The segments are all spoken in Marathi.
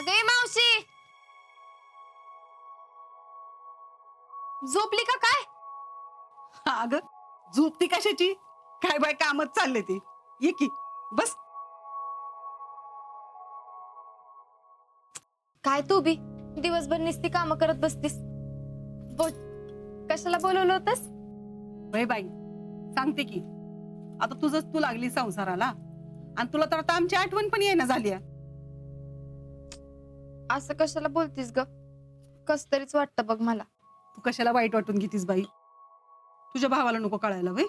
अगं ए मावशी, झोपली का काय? अगं झोपती कशाची? काय बाय कामच चालले ते. ये की बस. काय तू बी दिवसभर नुसती कामं करत बसतीस. बोल, कशाला बोलवलं होतस? बाई बाई सांगते की, आता तुझंच तू लागली संसाराला आणि तुला तर आता आमची आठवण पण येणं झाली. असं कशाला बोलतीस ग? कस तरीच वाटतं बघ मला. तू कशाला वाईट वाटून घेतीस बाई? तुझ्या भावाला नको कळायला वय?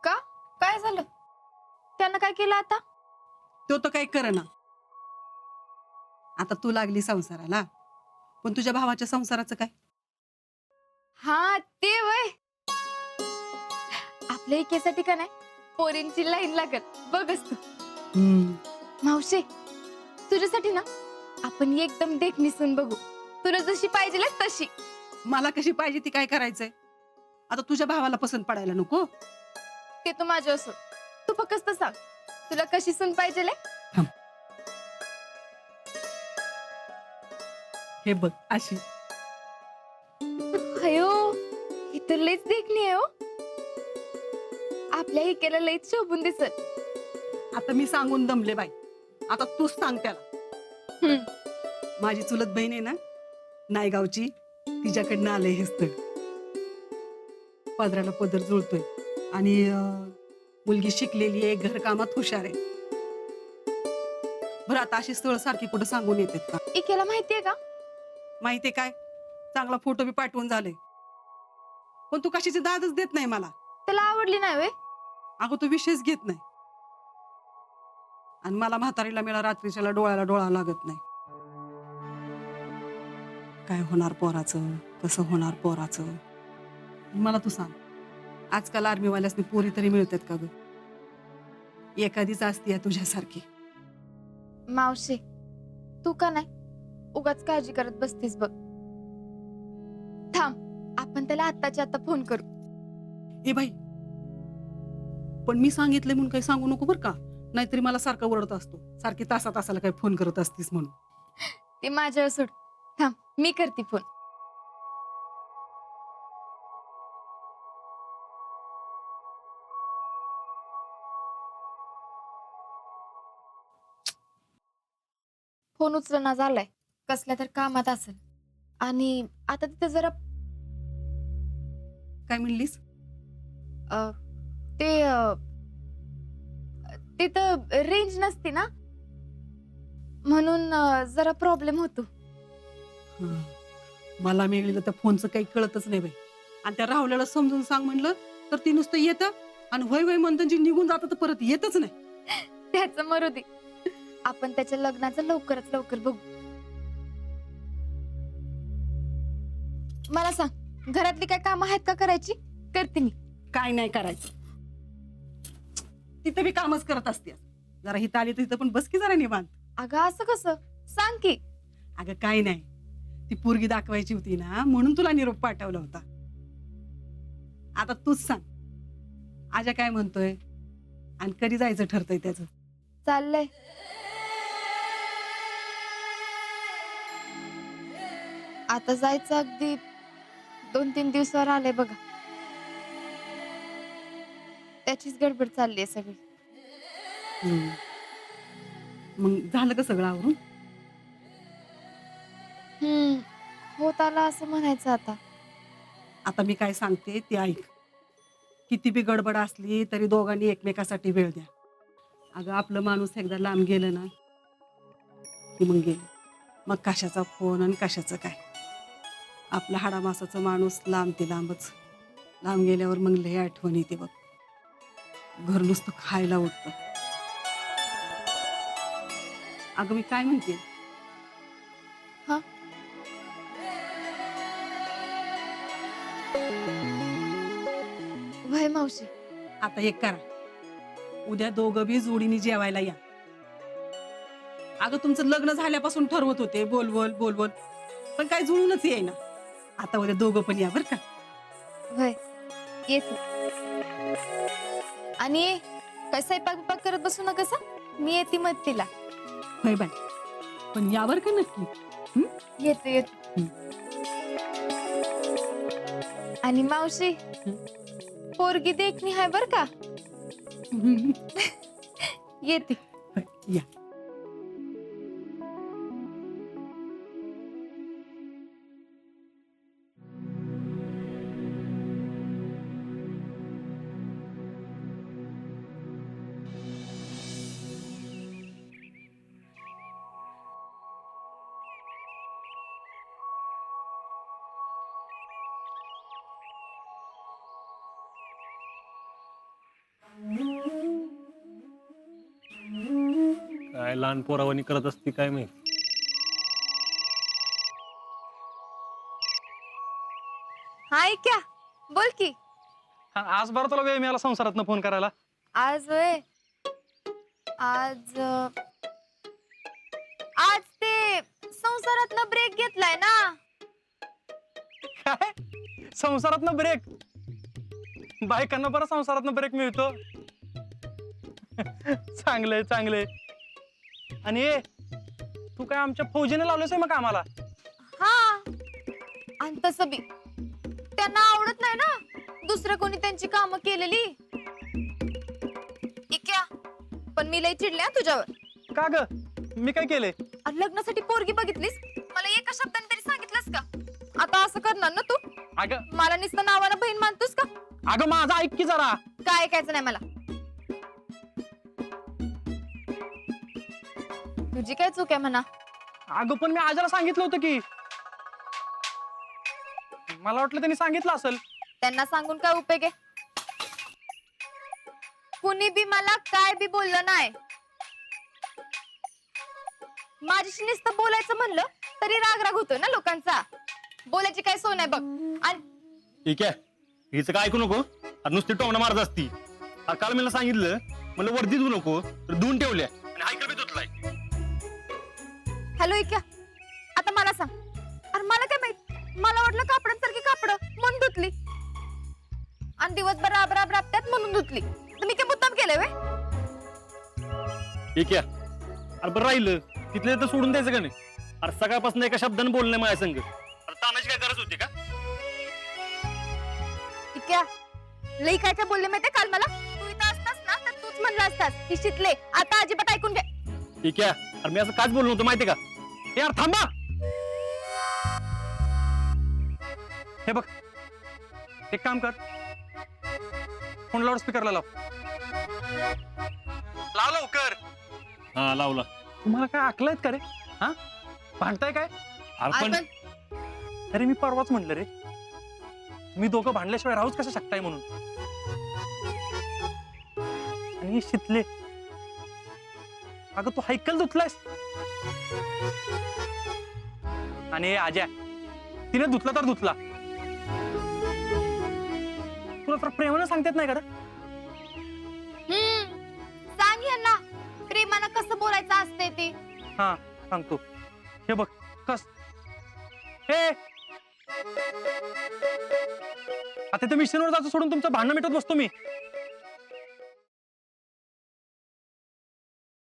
का? काय झालं? त्यानं काय केलं आता? तो तर काही करना. आता तू लागली संसाराला, पण तुझ्या भावाच्या संसाराचं काय? हा ते वय, आपल्या इकेसाठी का नाही पोरींची लाईन लागत बघच तू. मावशी, तुझ्यासाठी ना आपण एकदम देखणी सून बघू. तुला जशी पाहिजे तशी. मला कशी पाहिजे ती काय करायचंय? आता तुझ्या भावाला पसंत पडायला नको? ते तू माझ्या असो. तू फक्त सांग, तुला कशी सून पाहिजे? हे बघ अशी. अयो, ही तर लईच देखणी आहे हो. आपल्या इकेला लईच शोभून दिसत. आता मी सांगून दमले बाई, आता तूच सांग त्याला. माझी चुलत बहीण आहे ना नायगावची, तिच्याकडनं आलंय हे स्थळ. पदराला पदर जुळतोय आणि मुलगी शिकलेली आहे, घरकामात हुशार आहे. बरं आता अशी स्थळ सारखी कुठं सांगून येतात का? इकेला माहितीये का? माहितीये काय, चांगला फोटो बी पाठवून झाले, पण तू कशाची दादच देत नाही मला. त्याला आवडली नाही वे? अगं तू विषयच घेत नाही, आणि मला म्हातारीला मिळा रात्रीच्याला डोळ्याला डोळा लागत नाही. काय होणार पोराचं, कसं होणार पोराचं? मला तू सांग, आजकाल आर्मीवाल्यासनी पोरी तरी मिळतात का ग? एखादीच असती तुझ्यासारखी. मावशी, तू का नाही उगाच काळजी करत बसतीस बघ. थांब, आपण त्याला आत्ताच्या आता फोन करू. ए बाई, पण मी सांगितलंय म्हणून काही सांगू नको बर का, नाहीतरी मला सारखा ओरडत असतो, सारखी तासा तासाला काही फोन करत असतीस म्हणून. ते माझ्यावर सोड. थांब, मी करते फोन. फोन उचलना झालाय, कसल्या तर कामात असेल. आणि आता तिथे जरा काय म्हणलीस? अ, ते तिथं रेंज नसते ना, म्हणून जरा प्रॉब्लेम होतो. हं. मला मिळलेलं त्या फोनचं काही कळतच नाही बाई, आणि त्या राहुल्याला समजून सांग म्हणलं तर ती नुसतं येतं आणि वय वय म्हणतं जी निघून जातं तर परत येतच नाही. त्याचं मरू दे, आपण त्याच्या लग्नाचं लवकरात लवकर बघू. मला सांग, घरातली काय कामं आहेत का करायची? करते मी. काय नाही करायचं, तिथं बी कामच करत असते. जरा हिथं आली तर इथं पण बस की जरा निवांत. अगं असं कसं? सांग की. अगं काय नाही, ती पोरगी दाखवायची होती ना म्हणून तुला निरोप पाठवला होता. आता तूच सांग, आजा काय म्हणतोय आणि कधी जायचं ठरतंय त्याचं? चाललंय. आता जायचं अगदी 2-3 दिवसावर आलंय बघा. त्याचीच गडबड चालली आहे सगळी. हम्म. मग झालं का सगळं आवरून? होत आला असं म्हणायचं आता. आता मी काय सांगते ते ऐक. किती बी गडबड असली तरी दोघांनी एकमेकासाठी वेळ द्या. अगं आपलं माणूस एकदा लांब गेलं ना की मग गेलं, मग कशाचा फोन आणि कशाचं काय. आपला हाडामासाचा माणूस लांब ते लांबच. लांब गेल्यावर मग लय आठवण येते बघ. घर नुसतं खायला उठतं. अगं मी काय म्हणते, हा, वय मावशी. आता एक करा, उद्या दोघं बी जोडीने जेवायला या. अगं तुमचं लग्न झाल्यापासून ठरवत होते बोलवल बोलवल, पण काय जुळूनच येईना. आता उद्या दोघं पण या बर का. वय येते. आणि काय स्वयंपाक बिपाक करत बसू नका सा. मी येते मदतीला. होय बाय, पण यावर का नक्की. येते येते. आणि मावशी पोरगी देखणी आहे बर का. येते. या. काय लहान पोरावानी करत असती काय माहित. हाय क्या बोल की. हा, आज बरं तुला वेळ मिळाला संसारातनं फोन करायला. आज होय. आज आज ते संसारातनं ब्रेक घेतलाय ना. काय संसारातनं ब्रेक? बायकांना बरं संसारातनं ब्रेक मिळतो. चांगलंय चांगलंय. आणि ए, तू काय आमच्या फौजीने लावलंस मग कामाला? हा आणि तसं बी त्यांना आवडत नाही ना दुसरं कोणी त्यांची कामं केलेली. इक्या पण मी लई चिडल्या तुझ्यावर. का ग मी काय केले? आणि लग्नासाठी पोरगी बघितलीस मला एका शब्दाने तरी सांगितलंस का? आता असं करणार ना तू? अगं मला नुसतं नावानं बहीण मानतोस का? अगं माझं ऐक की जरा. काय ऐकायचं नाही मला. तुझी काय चूक आहे म्हणा. अगं पण मी आजाला सांगितलं होतं की. मला वाटलं त्यांनी सांगितलं असेल. त्यांना सांगून काय उपयोग आहे? कुणी बी मला काय बी बोललं नाही. माझ्याशी नुसतं बोलायचं म्हणलं तरी राग राग होतो ना लोकांचा. बोलायची काय सोय नाही बघ. आणि ठीक आहे, हिचं काय ऐकू नको. आता नुसती टोमणा मारत असती. अरे काल मला सांगितलं म्हणलं वर्दी धुवू नको तर धुवून ठेवल्या आणि हायकर बी धुतलाय. हॅलो इक्या आता मला सांग. अरे मला काय माहित. मला वाटलं कापडांसारखी कापड म्हणून धुतली आणि दिवसभर राब राब राबत्यात म्हणून धुतली. तर मी काय मुद्दाम केलंय व्हय? ठीक आहे. अरे बरं राहिलं तिथले तर सोडून द्यायचं का नाही. अरे सकाळपासून एका शब्दाने बोलणं माझ्या संग. अरे तानाची काय गरज होती का? इक्या लई काय काय बोलले माहितीये काल मला. तू इथं असतास ना तर तूच म्हणला असतास की शिकले. आता अजिबात ऐकून घे. ठीक आहे. अरे मी असं काच बोललो नव्हतं माहितीये का. यार थांबा. हे बघ एक काम कर. फोन लाऊड स्पीकरला लाव. लाव लवकर. हा लावला. तुम्हाला काय अकल आहेत का रे? हा भांडताय काय? अरे पण अरे मी परवाच म्हणलं रे मी दोघं भांडल्याशिवाय राहूच कसं शकताय म्हणून. आणि हे शितले अगं तू हायकल धुतलायस आणि हे आज्या तिने धुतला तर धुतला. तुला तर प्रेमानं सांगतात नाही का रे? सांग यांना प्रेमानं कसं बोलायचं असते ते. हा सांगतो. हे बघ कस हे आता ते मिशनवर जायचं सोडून तुमचं भांडण मिटवत बसतो मी.